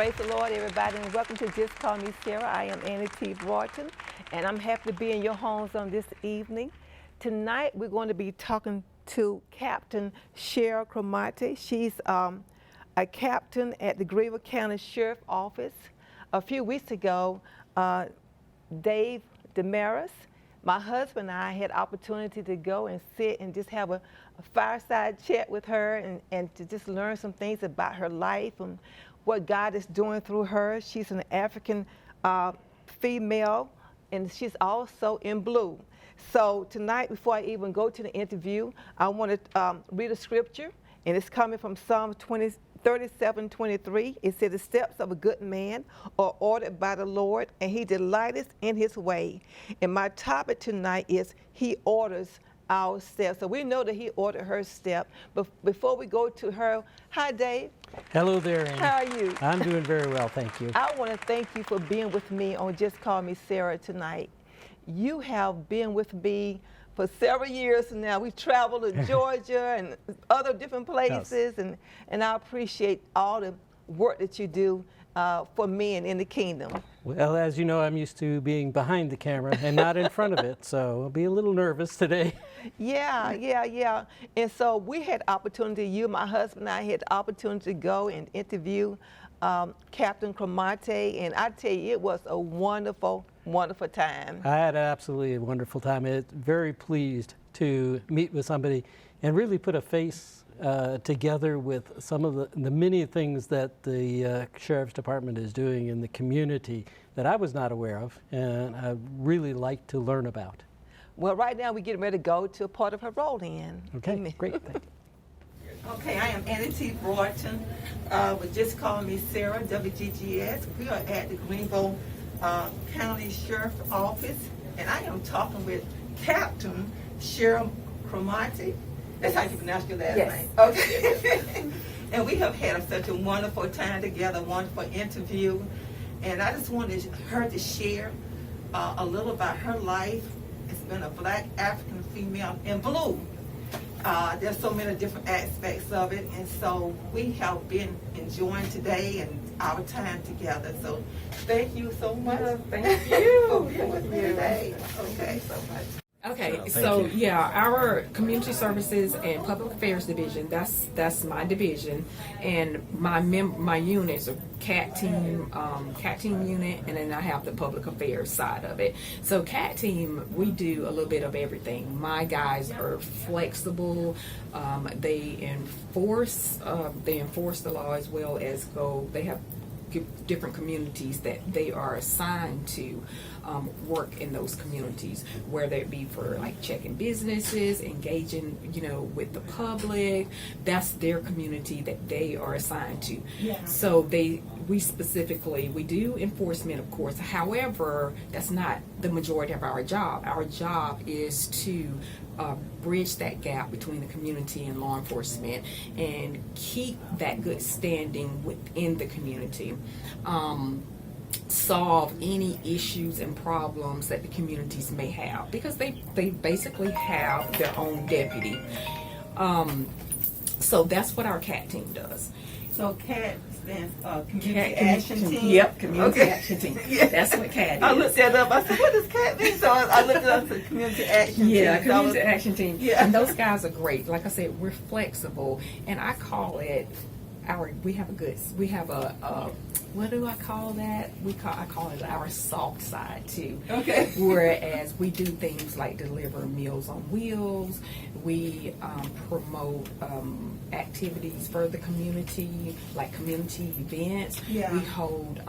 Praise the Lord, everybody, and welcome to Just Call Me Sarah. I am Annie T. Broughton, and I'm happy to be in your homes on this evening. Tonight, we're going to be talking to Captain Cheryl Kramati. She's a captain at the Greenville County Sheriff Office. A few weeks ago, Desmarais, my husband and I had opportunity to go and sit and just have a fireside chat with her and to just learn some things about her life and what God is doing through her. She's an African female, and she's also in blue. So tonight, before I even go to the interview, I want to read a scripture, and it's coming from Psalm 37:23. It says, "The steps of a good man are ordered by the Lord, and he delighteth in his way." And my topic tonight is, He orders our steps. So we know that He ordered her step. But before we go to her, hi, Dave. Hello there, Annie. How are you? I'm doing very well, thank you. I want to thank you for being with me on Just Call Me Sarah tonight. You have been with me for several years now. We've traveled to Georgia and other different places, yes. and I appreciate all the work that you do for men in the kingdom. Well, as you know, I'm used to being behind the camera and not in front of it, so I'll be a little nervous today. Yeah. And so we had opportunity, you, my husband and I had the opportunity to go and interview Captain Cromartie, and I tell you, it was a wonderful, wonderful time. I had absolutely a wonderful time. I'm very pleased to meet with somebody and really put a face together with some of the many things that the Sheriff's Department is doing in the community that I was not aware of, and I really like to learn about. Well, right now we're getting ready to go to a part of her roll-in. Okay, Amen. Great, thank you. Okay, I am Annie T. Broughton with Just Call Me Sarah, WGGS. We are at the Greenville County Sheriff Office, and I am talking with Captain Cheryl Cromartie. That's how you pronounce your last name. Okay. And we have had such a wonderful time together, wonderful interview. And I just wanted her to share a little about her life. It's been a Black African female in blue. There's so many different aspects of it. And so we have been enjoying today and our time together. So thank you so much. Thank you. For being with me today. Okay, so much. Okay, so yeah, our Community Services and Public Affairs Division, that's my division, and my units are CAT team unit, and then I have the Public Affairs side of it. So CAT team, we do a little bit of everything. My guys are flexible. They enforce the law as well as they have different communities that they are assigned to work in those communities, whether it be for like checking businesses, engaging, with the public. That's their community that they are assigned to. Yeah. So we do enforcement, of course. However, that's not the majority of our job. Our job is to bridge that gap between the community and law enforcement and keep that good standing within the community. Solve any issues and problems that the communities may have, because they basically have their own deputy. So that's what our CAT team does. So CAT stands Community Action Team? Yep, Community Action Team. Yeah. That's what CAT is. I looked that up. I said, what does CAT mean? So I looked it up to Community Action Team. Yeah, Community Action Team. Yeah. And those guys are great. Like I said, we're flexible, and I call it what do I call that? I call it our soft side too. Okay. Whereas we do things like deliver Meals on Wheels. We promote activities for the community, like community events. Yeah. We hold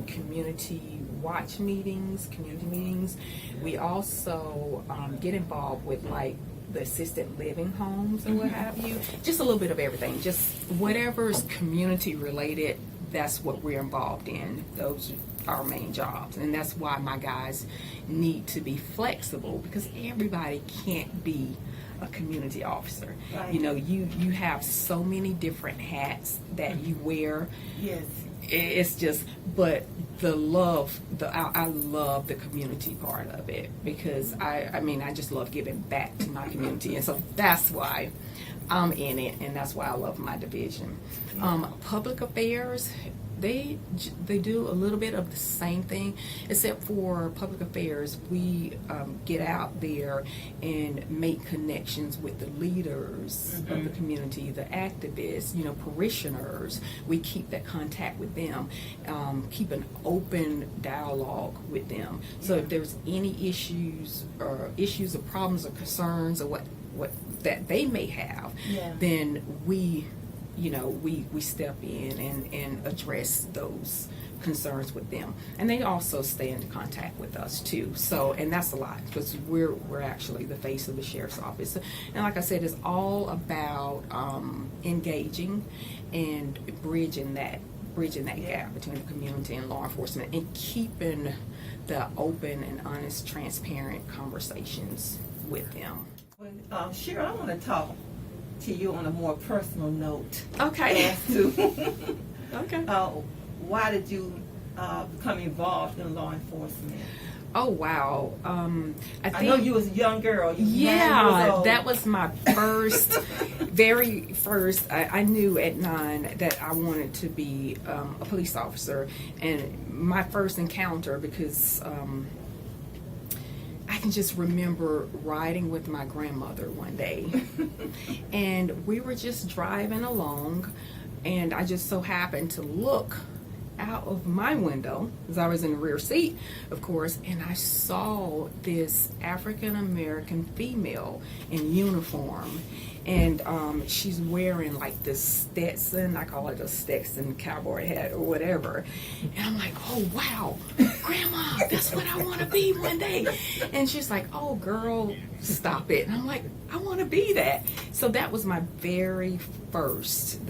community watch meetings, community meetings. We also get involved with like the assisted living homes and what have you. Just a little bit of everything. Just whatever's community related, that's what we're involved in. Those are our main jobs. And that's why my guys need to be flexible, because everybody can't be a community officer. Right. You have so many different hats that you wear. Yes. It's just, but I love the community part of it, because I just love giving back to my community, and so that's why I'm in it, and that's why I love my division. Public affairs, They do a little bit of the same thing, except for public affairs. We get out there and make connections with the leaders of the community, the activists, parishioners. We keep that contact with them, keep an open dialogue with them. So if there's any issues or problems or concerns or what that they may have, then we step in and address those concerns with them. And they also stay in contact with us too. So, and that's a lot, because we're actually the face of the sheriff's office. And like I said, it's all about engaging and bridging that gap between the community and law enforcement, and keeping the open and honest, transparent conversations with them. Well, Cheryl, I want to talk to you on a more personal note. Okay. As to Okay. why did you become involved in law enforcement? Oh wow! I know you was a young girl. You was 9 years old. That was my very first. I knew at 9 that I wanted to be a police officer, and my first encounter, because I can just remember riding with my grandmother one day, and we were just driving along, and I just so happened to look out of my window, because I was in the rear seat, of course, and I saw this African American female in uniform, and she's wearing like this Stetson, I call it a Stetson cowboy hat or whatever, and I'm like, oh wow, Grandma, that's what I want to be one day. And she's like, oh girl, stop it. And I'm like, I want to be that. So that was my the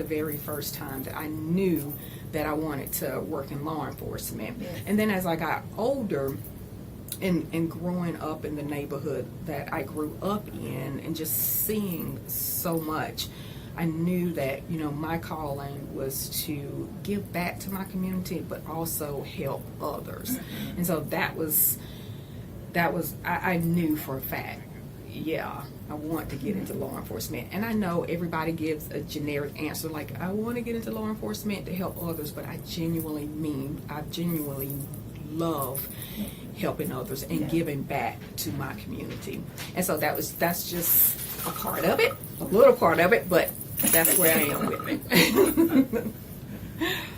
very first time that I knew that I wanted to work in law enforcement. Yes. And then as I got older, and growing up in the neighborhood that I grew up in, and just seeing so much, I knew that my calling was to give back to my community, but also help others. And so that was I knew for a fact, I want to get into law enforcement. And I know everybody gives a generic answer like, I want to get into law enforcement to help others, but I genuinely love helping others and giving back to my community. And so that's just a part of it, a little part of it, but that's where I am with it.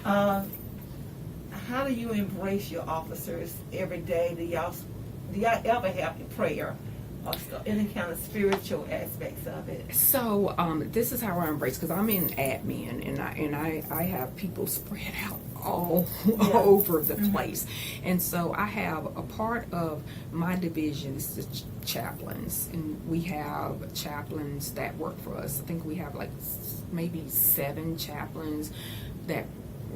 How do you embrace your officers every day? Do y'all ever have prayer or any kind of spiritual aspects of it? So this is how I embrace, because I'm in admin, and I have people spread out all over the place. And so I have a part of my division is the chaplains, and we have chaplains that work for us. I think we have like maybe 7 chaplains that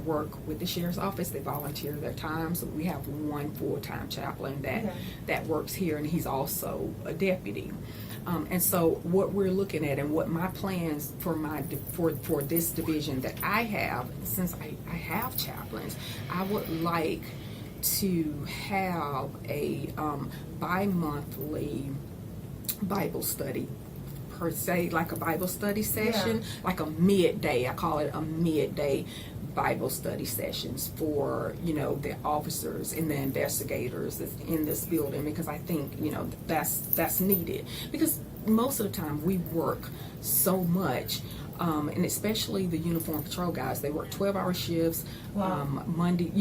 work with the sheriff's office. They volunteer their time, so we have one full-time chaplain that works here, and he's also a deputy. And so what we're looking at, and what my plans for for this division that I have, since I have chaplains, I would like to have a bi-monthly Bible study, per se, like a Bible study session, like a midday. I call it a midday Bible study sessions for the officers and the investigators that's in this building, because I think that's needed, because most of the time we work so much, and especially the uniform patrol guys, they work 12-hour shifts. Monday,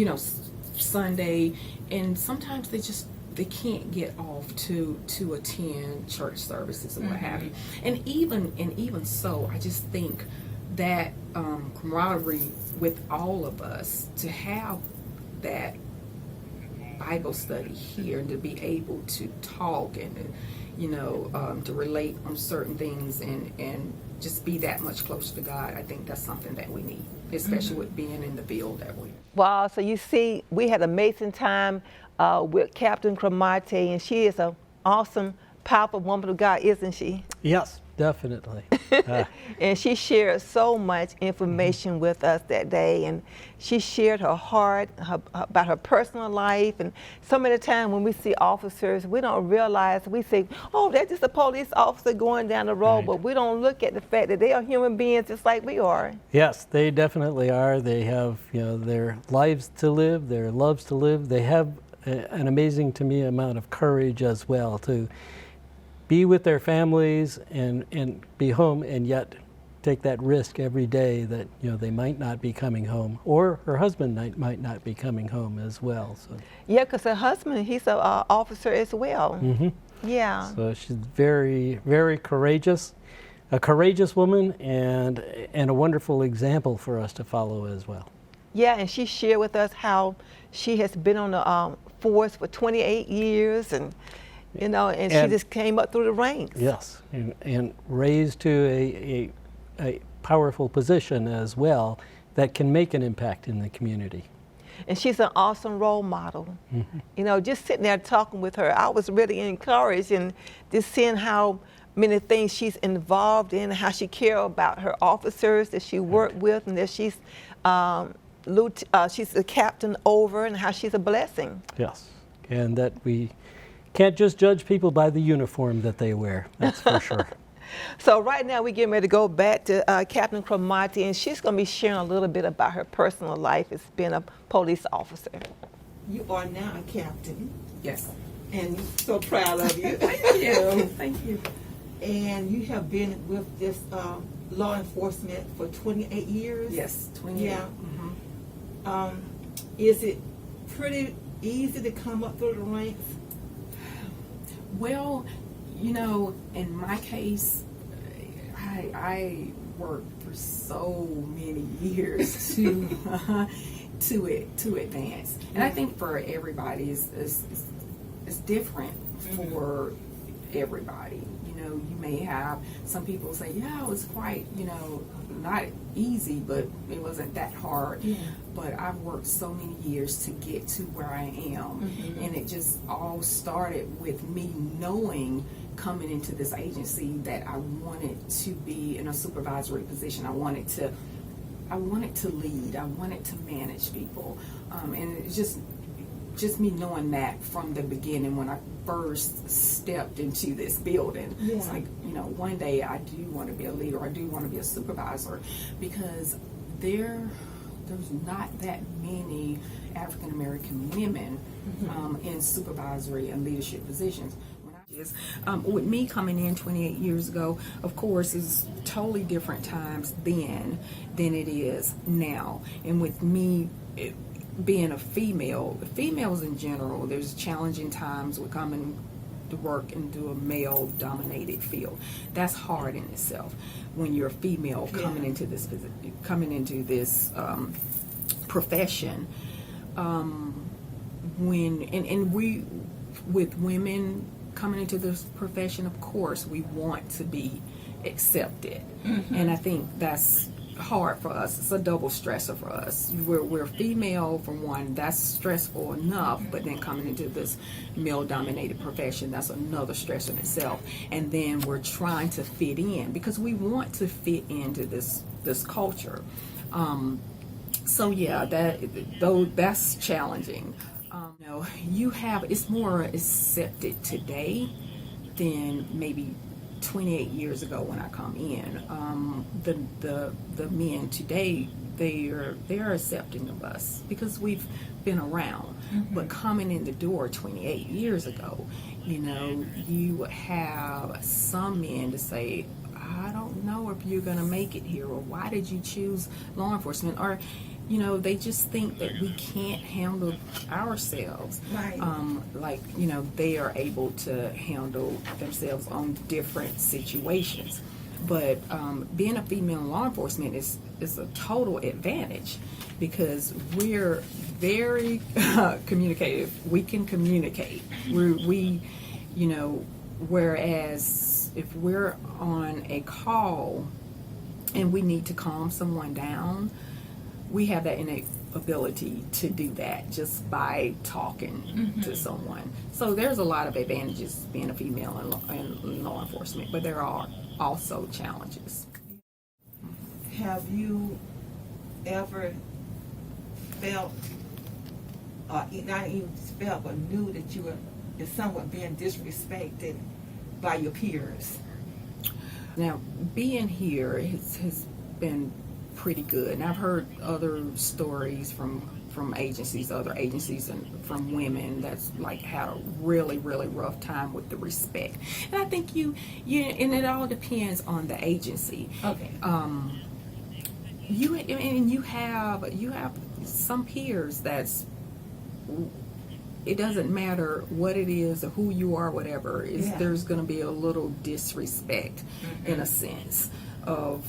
Sunday, and sometimes they can't get off to attend church services and what have you. And even so, I just think that camaraderie with all of us, to have that Bible study here, and to be able to talk and to relate on certain things, and just be that much closer to God, I think that's something that we need, especially with being in the field that we're in. Wow, so you see, we had an amazing time with Captain Kramati, and she is an awesome, powerful woman of God, isn't she? Yes. Definitely. And she shared so much information with us that day, and she shared her heart about her personal life. And so many times when we see officers, we don't realize, we say, oh, that's just a police officer going down the road, Right. but we don't look at the fact that they are human beings just like we are. Yes, they definitely are. They have, their lives to live, their loves to live. They have an amazing, to me, amount of courage as well to be with their families and be home, and yet take that risk every day that they might not be coming home, or her husband might not be coming home as well. So Yeah, because her husband, he's an officer as well. Yeah. so she's very, very courageous, a courageous woman, and a wonderful example for us to follow as well. Yeah, and she shared with us how she has been on the force for 28 years, and and she just came up through the ranks. Yes, and raised to a powerful position as well that can make an impact in the community. And she's an awesome role model. Just sitting there talking with her, I was really encouraged, and just seeing how many things she's involved in, how she cares about her officers that she worked with, and that she's a captain over, and how she's a blessing. Yes, and that we can't just judge people by the uniform that they wear, that's for sure. So right now we're getting ready to go back to Captain Kramati, and she's going to be sharing a little bit about her personal life as being a police officer. You are now a captain, Yes. and so proud of you. Thank you. Thank you. And you have been with this law enforcement for 28 years? Yes, 20 years. Yeah. Is it pretty easy to come up through the ranks? Well, in my case, I worked for so many years to advance, and I think for everybody it's different for everybody. You may have some people say, yeah, it was quite, not easy, but it wasn't that hard. Yeah. But I've worked so many years to get to where I am, and it just all started with me knowing coming into this agency that I wanted to be in a supervisory position. I wanted to lead. I wanted to manage people, and it's just me knowing that from the beginning when I first stepped into this building. Yeah. It's like, one day I do want to be a leader. I do want to be a supervisor, because there's not that many African American women in supervisory and leadership positions. With me coming in 28 years ago, of course, it's totally different times then than it is now. And with me being a female, females in general, there's challenging times with coming to work into a male-dominated field. That's hard in itself when you're a female coming into this profession. We with women coming into this profession, of course, we want to be accepted, and I think that's hard for us. It's a double stressor for us. We're female, for one, that's stressful enough, but then coming into this male-dominated profession, that's another stress in itself. And then we're trying to fit in, because we want to fit into this culture. So yeah, that's challenging. It's more accepted today than maybe 28 years ago when I come in. The men today, they're accepting of us because we've been around. But coming in the door 28 years ago, you would have some men to say, I don't know if you're going to make it here, or why did you choose law enforcement, or they just think that we can't handle ourselves. Right. They are able to handle themselves on different situations. But being a female in law enforcement is a total advantage, because we're very communicative. We can communicate. Whereas if we're on a call and we need to calm someone down, we have that innate ability to do that just by talking to someone. So there's a lot of advantages being a female in law enforcement, but there are also challenges. Have you ever felt, not even felt, but knew that you were somewhat being disrespected by your peers? Now, being here has been pretty good, and I've heard other stories from other agencies, and from women that's like had a really, really rough time with the respect. And I think you, and it all depends on the agency. Okay. You have some peers that's, it doesn't matter what it is or who you are, whatever, there's going to be a little disrespect in a sense of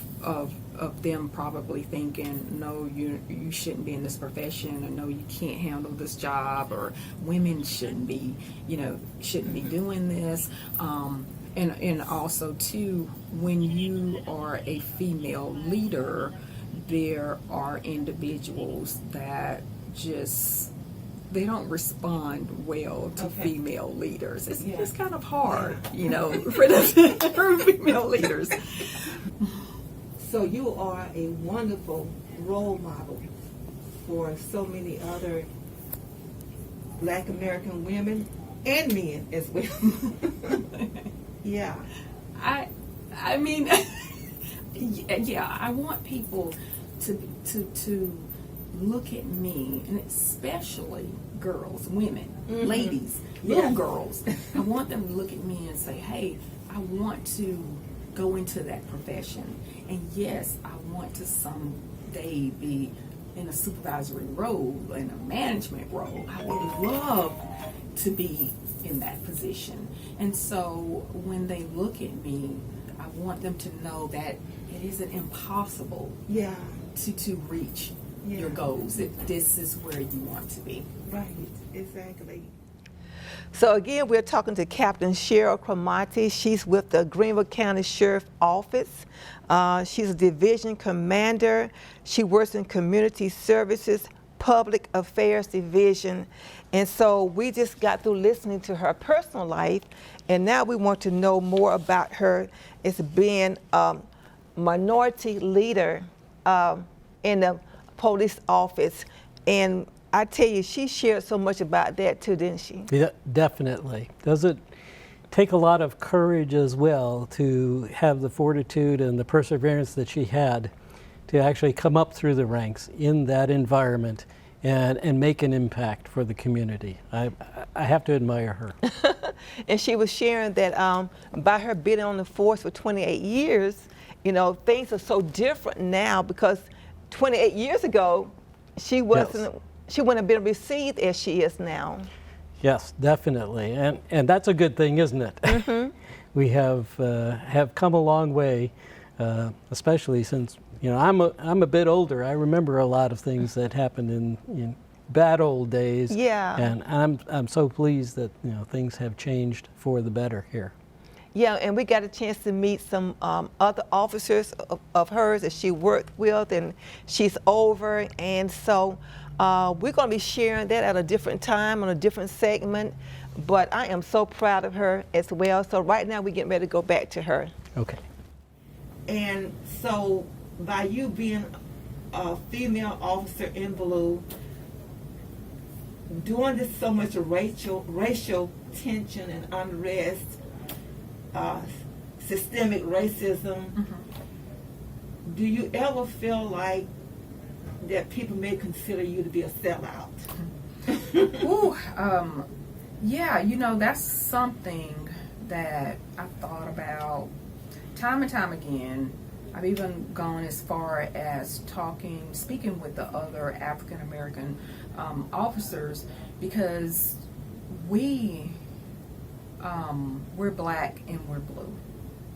them probably thinking, no, you shouldn't be in this profession, or no, you can't handle this job, or women shouldn't be doing this. And also too, when you are a female leader, there are individuals that they don't respond well to female leaders. It's kind of hard, for female leaders. So you are a wonderful role model for so many other Black American women and men as well. Yeah. I mean, yeah, I want people to look at me, and especially girls, women, ladies, little girls. I want them to look at me and say, hey, I want to go into that profession. And yes, I want to someday be in a supervisory role, in a management role. I would love to be in that position. And so when they look at me, I want them to know that it isn't impossible to reach your goals, if this is where you want to be. Right, exactly. So again, we're talking to Captain Cheryl Kramati. She's with the Greenville County Sheriff Office. She's a division commander. She works in Community Services, Public Affairs Division. And so we just got through listening to her personal life, and now we want to know more about her as being a minority leader in the police office. And I tell you, she shared so much about that too, didn't she? Yeah, definitely. Does it take a lot of courage as well to have the fortitude and the perseverance that she had to actually come up through the ranks in that environment and make an impact for the community? I have to admire her. And she was sharing that by her being on the force for 28 years, things are so different now, because 28 years ago, she wouldn't have been received as she is now. Yes, definitely, and that's a good thing, isn't it? Mm-hmm. We have come a long way, especially since I'm a bit older. I remember a lot of things that happened in bad old days. Yeah. And I'm so pleased that things have changed for the better here. Yeah, and we got a chance to meet some other officers of hers that she worked with, and she's over. And so we're going to be sharing that at a different time on a different segment. But I am so proud of her as well. So right now we're getting ready to go back to her. Okay. And so by you being a female officer in blue, during this so much racial tension and unrest, systemic racism, do you ever feel like that people may consider you to be a sellout? Ooh, yeah, that's something that I've thought about time and time again. I've even gone as far as speaking with the other African American officers, because we're black and we're blue.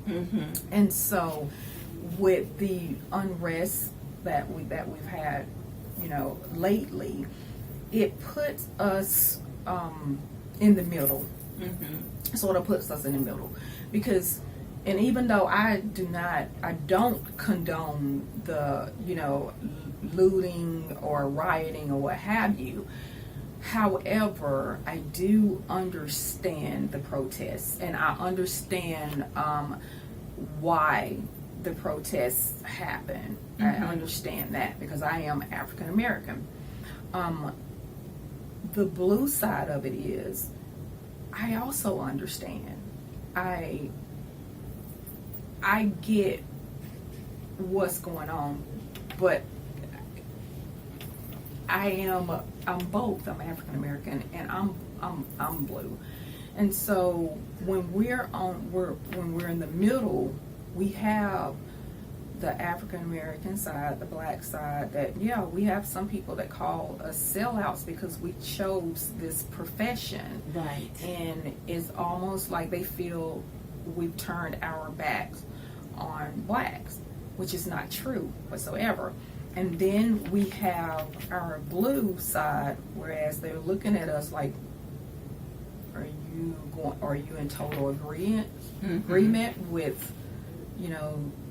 Mm-hmm. And so with the unrest that we've had, lately, it puts us in the middle. Mm-hmm. Sort of puts us in the middle, because, and even though I don't condone the looting or rioting or what have you. However, I do understand the protests, and I understand why the protests happen. I understand that because I am African American. The blue side of it is, I also understand. I get what's going on, but I'm both. I'm African American and I'm blue. And so when we're in the middle, we have the African American side, the black side, that we have some people that call us sellouts because we chose this profession. Right. And it's almost like they feel we've turned our backs on blacks, which is not true whatsoever. And then we have our blue side, whereas they're looking at us like, are you in total agreement with,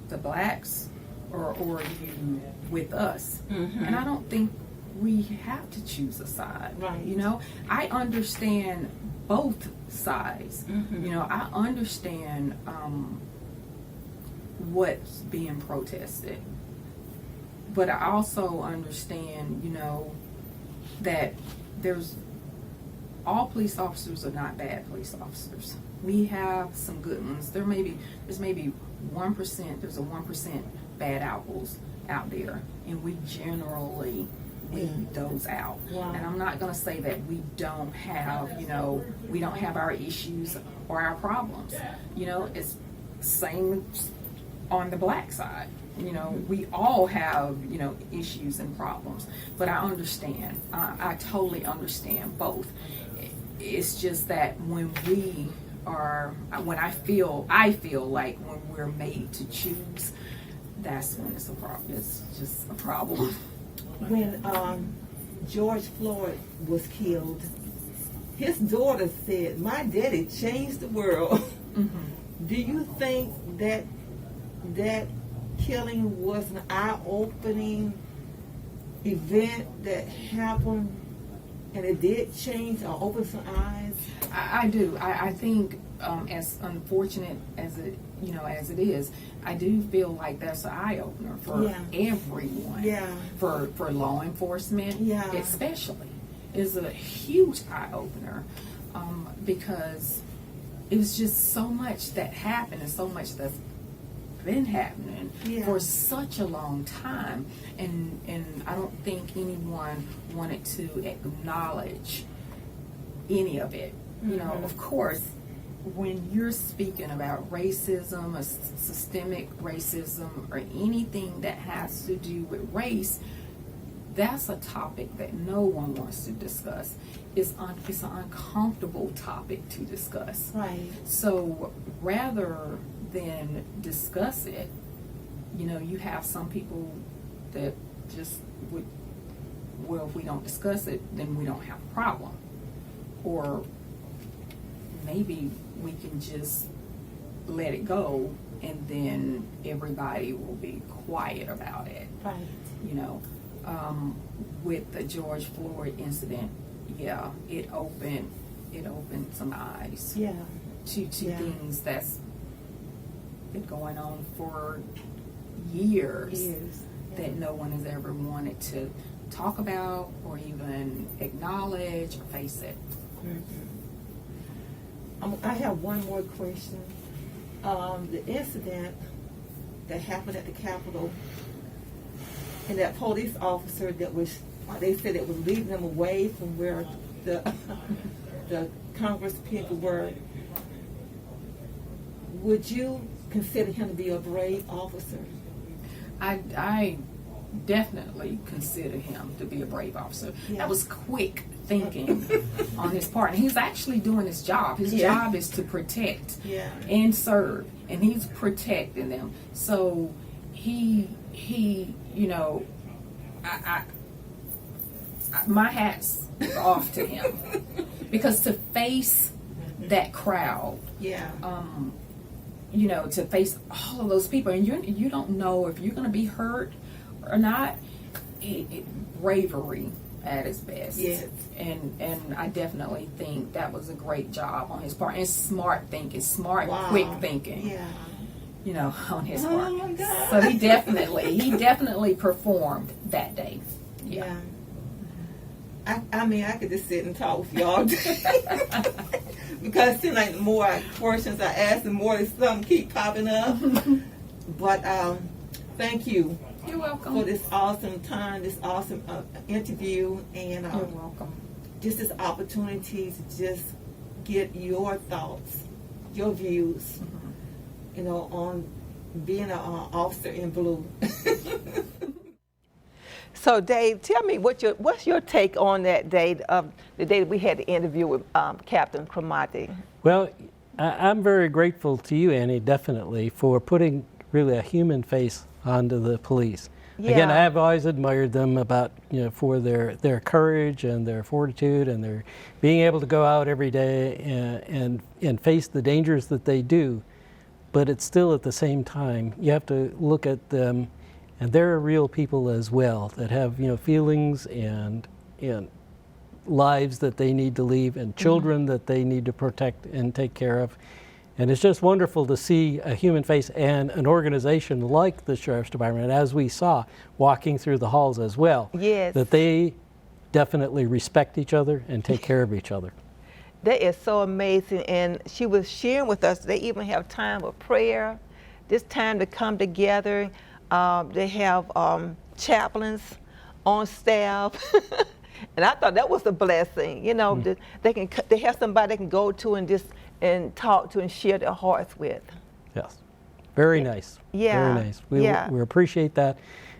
the blacks, or are you with us? And I don't think we have to choose a side. Right. I understand both sides. I understand what's being protested, but I also understand, that all police officers are not bad police officers. We have some good ones. There's maybe 1%. There's a 1% bad apples out there, and we generally weed those out. Wow. And I'm not going to say that we don't have, we don't have our issues or our problems. It's same on the black side. We all have, issues and problems. But I understand. I totally understand both. It's just that when I feel like when we're made to choose, that's when it's a problem. It's just a problem. When George Floyd was killed, his daughter said, "My daddy changed the world." Do you think that killing was an eye-opening event that happened, and it did change or open some eyes? I do. I think, as unfortunate as it is, I do feel like that's an eye opener for everyone. Yeah. For law enforcement, Yeah. especially, is a huge eye opener, because it was just so much that happened and so much that's been happening for such a long time, and I don't think anyone wanted to acknowledge any of it. Of course, when you're speaking about racism or systemic racism or anything that has to do with race, that's a topic that no one wants to discuss. It's an uncomfortable topic to discuss. Right. So rather than discuss it, you have some people that just would, well, if we don't discuss it, then we don't have a problem. Or maybe we can just let it go and then everybody will be quiet about it. Right. With the George Floyd incident, it opened some eyes to things that's been going on for years. That no one has ever wanted to talk about or even acknowledge or face it. I have one more question. The incident that happened at the Capitol, and that police officer they said it was leading them away from where the Congress people were. Would you consider him to be a brave officer? I definitely consider him to be a brave officer. That was quick thinking on his part, and he's actually doing his job. His job is to protect and serve, and he's protecting them. So he my hat's off to him, because to face that crowd, to face all of those people, and you don't know if you're going to be hurt or not. Bravery at its best. And I definitely think that was a great job on his part, and smart thinking, quick thinking. you know, on his Oh, work. my God. So he definitely performed that day. Yeah. I mean, I could just sit and talk with you all day. Because it seems like the more questions I ask, the more something keep popping up. But thank you You're welcome. for this awesome time, this awesome interview, and You're welcome. just this opportunity to just get your thoughts, your views, you know, on being an officer in blue. So, Dave, tell me what's your take on that day, the day that we had the interview with Captain Kramati? Well, I'm very grateful to you, Annie, definitely, for putting really a human face onto the police. Again, Yeah. I've always admired them about, you know, for their courage and their fortitude and their being able to go out every day and face the dangers that they do. But it's still at the same time, you have to look at them, and they're real people as well that have, you know, feelings and lives that they need to leave and children that they need to protect and take care of. And it's just wonderful to see a human face and an organization like the Sheriff's Department, as we saw walking through the halls as well, Yes. that they definitely respect each other and take care of each other. That is so amazing. And she was sharing with us, they even have time of prayer, this time to come together. They have chaplains on staff. And I thought that was a blessing, you know, that they have somebody they can go to and talk to and share their hearts with. Yes, very nice. Yeah. Very nice. We appreciate that,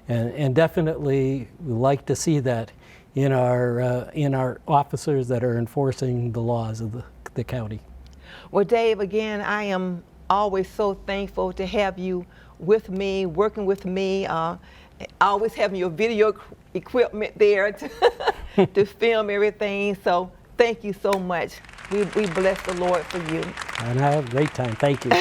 and definitely we like to see that in our officers that are enforcing the laws of the county. Well, Dave, again, I am always so thankful to have you with me, working with me, always having your video equipment there to film everything. So thank you so much. We bless the Lord for you. And I had a great time. Thank you.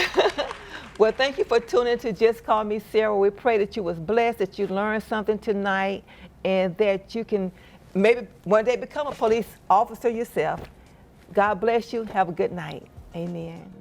Well, thank you for tuning in to Just Call Me Sarah. We pray that you was blessed, that you learned something tonight, and that you can maybe one day become a police officer yourself. God bless you. Have a good night. Amen.